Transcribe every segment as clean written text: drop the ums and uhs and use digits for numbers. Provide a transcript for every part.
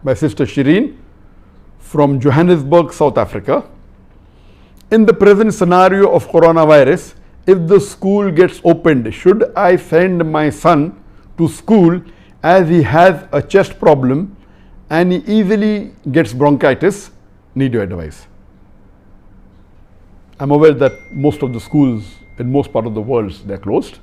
by Sister Shireen from Johannesburg, South Africa. In the present scenario of coronavirus, if the school gets opened, should I send my son to school as he has a chest problem and he easily gets bronchitis? Need your advice. I'm aware that most of the schools in most part of the world, they're closed,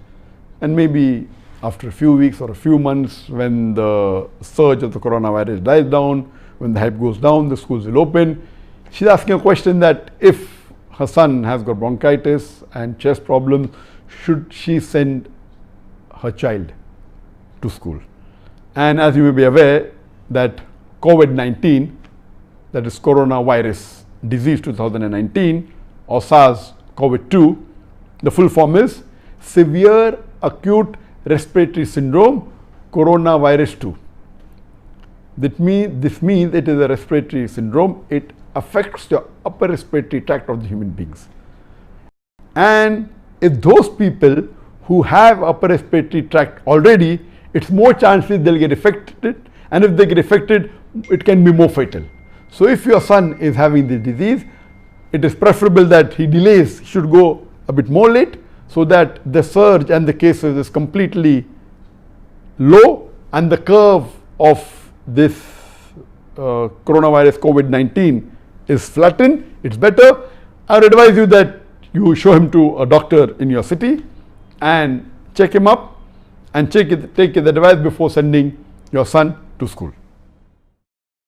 and maybe after a few weeks or a few months, when the surge of the coronavirus dies down, when the hype goes down, the schools will open. She's asking a question that if her son has got bronchitis and chest problems, should she send her child to school? And as you may be aware that COVID-19, that is coronavirus disease 2019 or SARS-CoV-2, the full form is severe acute respiratory syndrome coronavirus 2. This means it is a respiratory syndrome. It affects the upper respiratory tract of the human beings. And if those people who have upper respiratory tract already, it's more chances they'll get affected, and if they get affected, it can be more fatal. So if your son is having this disease, it is preferable that he delays, should go a bit more late, so that the surge and the cases is completely low and the curve of this coronavirus COVID-19 is flattened. It's better. I would advise you that you show him to a doctor in your city and check him up and take his advice before sending your son to school.